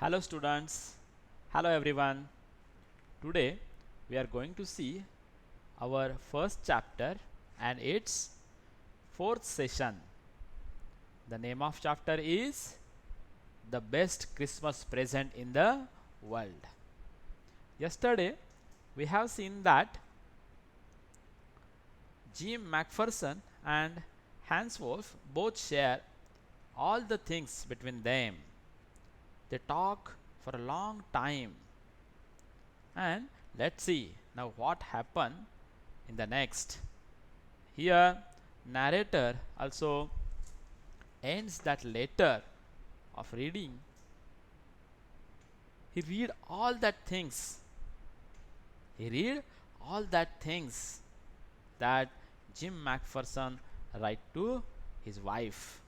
Hello students, hello everyone. Today we are going to see our first chapter and its fourth session. The name of chapter is The Best Christmas Present in the World. Yesterday we have seen that Jim MacPherson and Hans Wolf both share all the things between them. They talk for a long time. And let's see now what happened in the next. Here narrator also ends that letter of reading. He read all that things. He read all that things that Jim MacPherson write to his wife.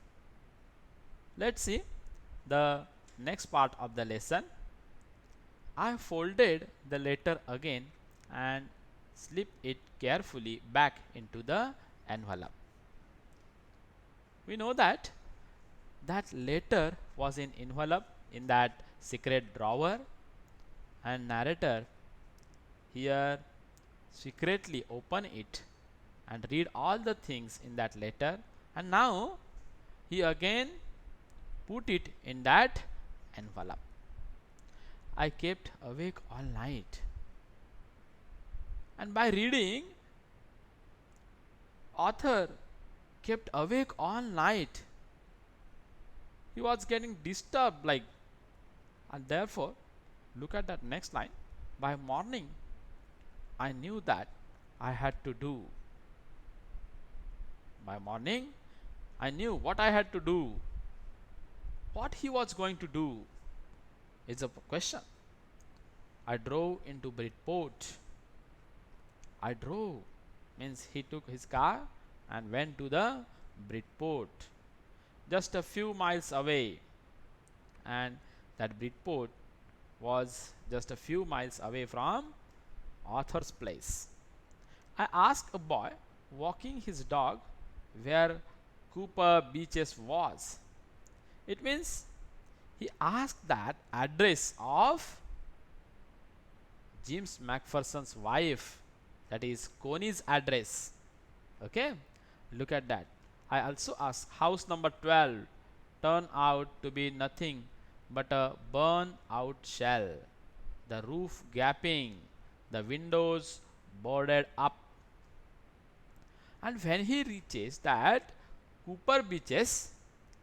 Let's see the next part of the lesson. I folded the letter again and slipped it carefully back into the envelope. We know that letter was in envelope in that secret drawer, and narrator here secretly open it and read all the things in that letter, and now he again put it in that envelope. I kept awake all night, and by reading, author kept awake all night. He was getting disturbed, like, and therefore look at that next line. By morning I knew that I had to do. By morning I knew what I had to do. What he was going to do is a question. I drove into Bridport. I drove means he took his car and went to the Bridport, just a few miles away, and that Bridport was just a few miles away from author's place. I asked a boy walking his dog where Cooper Beaches was. It means he asked that address of James MacPherson's wife, that is Connie's address. Okay, look at that. I also asked house number 12 turned out to be nothing but a burn out shell, the roof gaping, the windows boarded up. And when he reaches that Cooper Beaches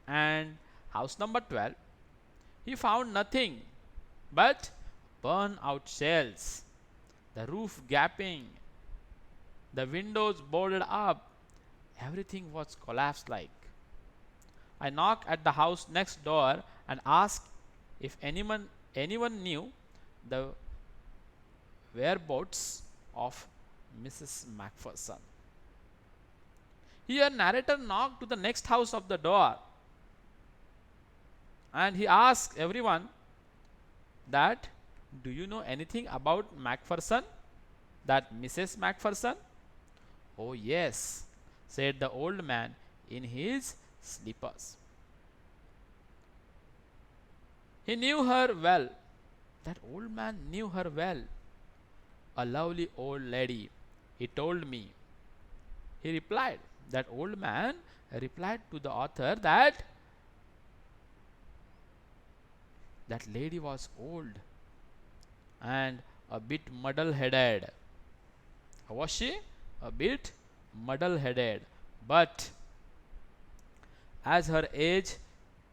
and house number 12, he found nothing but burn out shells, the roof gaping, the windows boarded up. Everything was collapsed like. I knocked at the house next door and asked if anyone knew the whereabouts of Mrs. MacPherson. Here narrator knocked to the next house of the door, and he asked everyone that, do you know anything about MacPherson, that Mrs. MacPherson? Oh yes, said the old man in his slippers. He knew her well. That old man knew her well. A lovely old lady, he told me. He replied, that old man replied to the author that that lady was old and a bit muddle headed. Was she? A bit muddle headed, but as her age,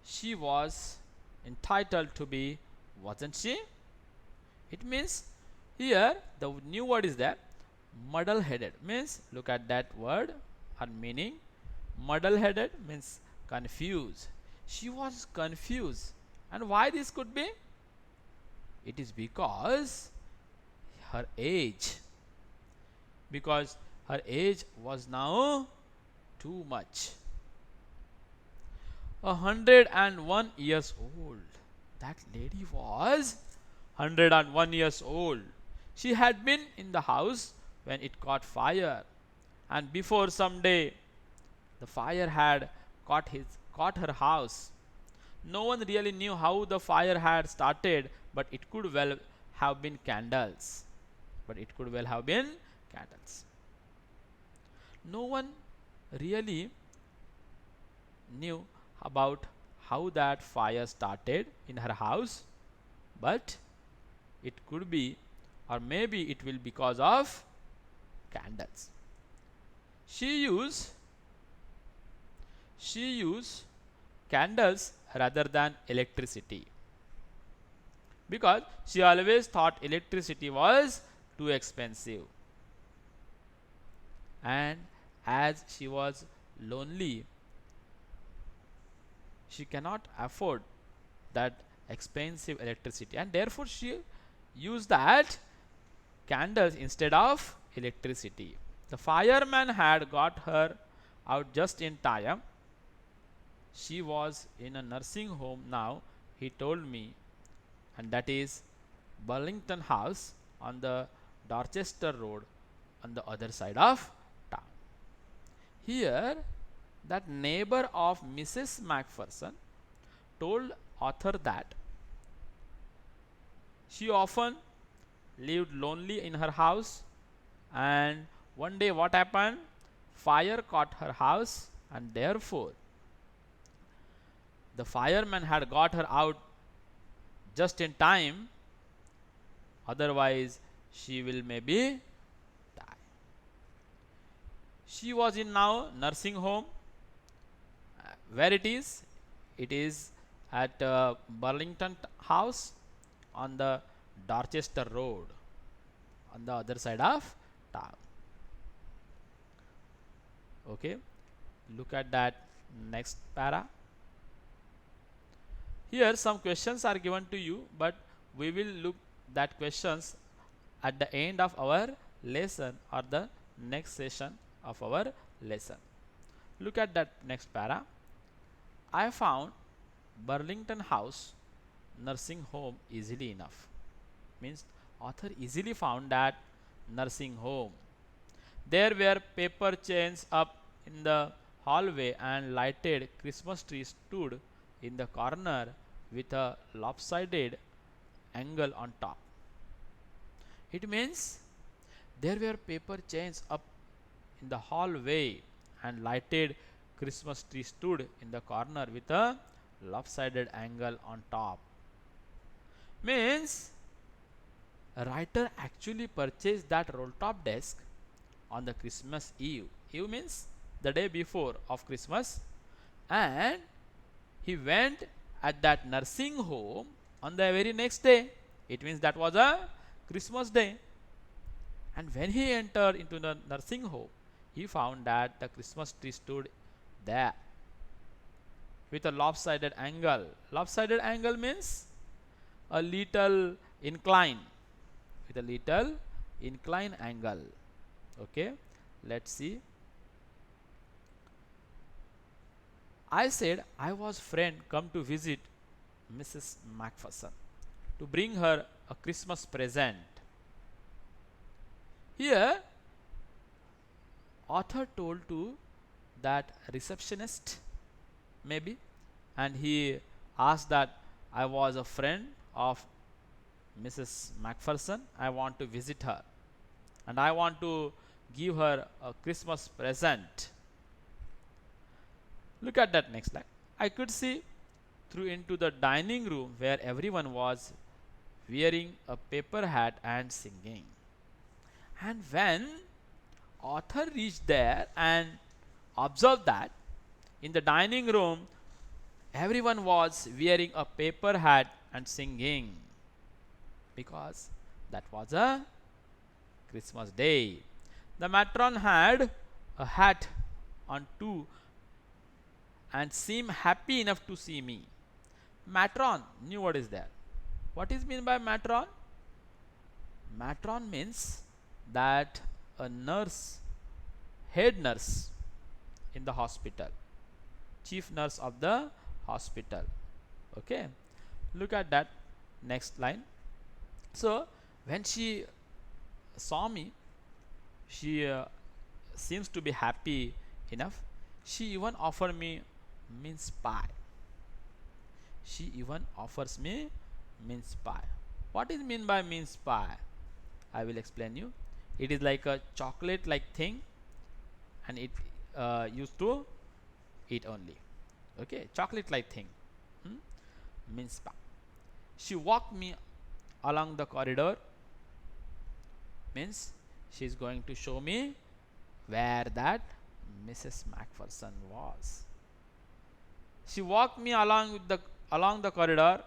she was entitled to be, wasn't she? It means here the new word is there, muddle headed means, look at that word and meaning. Muddle headed means confused. She was confused. And why this could be? It is because her age. Because her age was now too much. 101 years old. That lady was 101 years old. She had been in the house when it caught fire, and before some day the fire had caught her house. No one really knew how the fire had started, but it could well have been candles. But it could well have been candles. No one really knew about how that fire started in her house, but it could be, or maybe it will, because of candles. She used candles rather than electricity, because she always thought electricity was too expensive, and as she was lonely, she cannot afford that expensive electricity, and therefore she used that candles instead of electricity. The fireman had got her out just in time. She was in a nursing home now, he told me, and that is Burlington House on the Dorchester Road on the other side of town. Here, that neighbor of Mrs. Macpherson told author that she often lived lonely in her house, and one day what happened? Fire caught her house, and therefore the fireman had got her out just in time, otherwise she will maybe die. She was in now nursing home. Where it is? It is at Burlington House on the Dorchester Road on the other side of town. Okay, look at that next para. Here some questions are given to you, but we will look that questions at the end of our lesson or the next session of our lesson. Look at that next para. I found Burlington House nursing home easily enough. Means author easily found that nursing home. There were paper chains up in the hallway, and lighted Christmas tree stood in the corner with a lopsided angle on top. It means there were paper chains up in the hallway, and lighted Christmas tree stood in the corner with a lopsided angle on top. Means a writer actually purchased that roll top desk on the Christmas Eve. Eve means the day before of Christmas, and he went at that nursing home on the very next day. It means that was a Christmas day. And when he entered into the nursing home, he found that the Christmas tree stood there with a lopsided angle. Lopsided angle means a little incline, with a little incline angle. Okay, let's see. I said I was friend come to visit Mrs. Macpherson to bring her a Christmas present. Here, author told to that receptionist maybe, and he asked that I was a friend of Mrs. Macpherson. I want to visit her, and I want to give her a Christmas present. Look at that next slide. I could see through into the dining room where everyone was wearing a paper hat and singing. And when author reached there and observed that in the dining room everyone was wearing a paper hat and singing, because that was a Christmas day. The matron had a hat on too and seemed happy enough to see me. Matron knew what is there. What is meant by matron? Matron means that a nurse, head nurse in the hospital, chief nurse of the hospital. Okay, look at that next line. So when she saw me, she seems to be happy enough. She even offered me mince pie. She even offers me mince pie. What is mean by mince pie? I will explain you. It is like a chocolate like thing, and it used to eat only. Okay, chocolate like thing. Hmm? Mince pie. She walked me along the corridor, means she is going to show me where that Mrs. Macpherson was. She walked me along the corridor.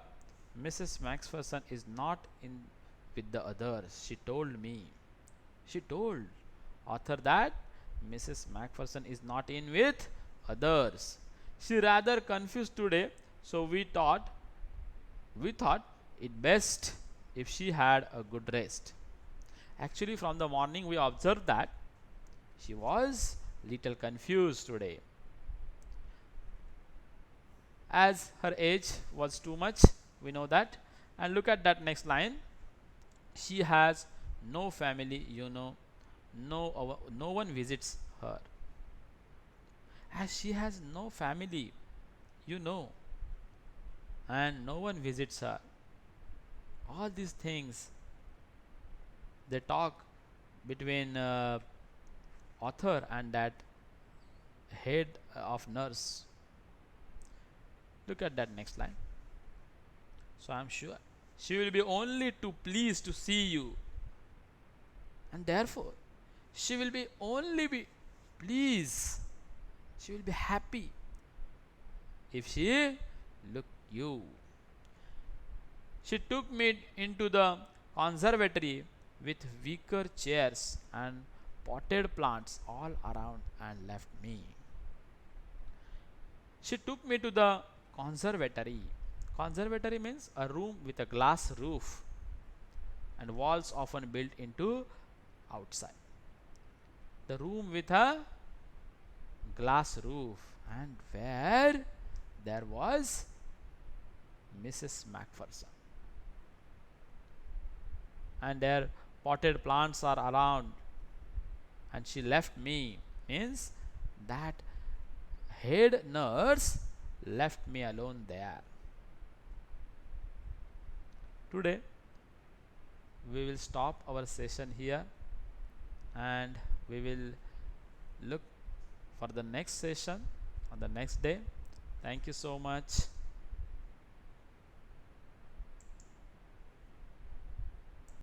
Mrs. Macpherson is not in with the others. She told me. She told author that Mrs. Macpherson is not in with others. She rather confused today, so we thought it best if she had a good rest. Actually, from the morning we observed that she was little confused today, as her age was too much. We know that. And look at that next line. She has no family, no one visits her. As she has no family, you know, and no one visits her. All these things they talk between author and that head of nurse. Look at that next line. So I am sure she will be only too pleased to see you, and therefore she will be only be pleased. She will be happy if she look you. She took me into the conservatory with wicker chairs and potted plants all around and left me. She took me to the conservatory. Conservatory means a room with a glass roof and walls often built into outside. The room with a glass roof, and where there was Mrs. Macpherson, and their potted plants are around, and she left me means that head nurse left me alone there. Today we will stop our session here, and we will look for the next session on the next day. Thank you so much.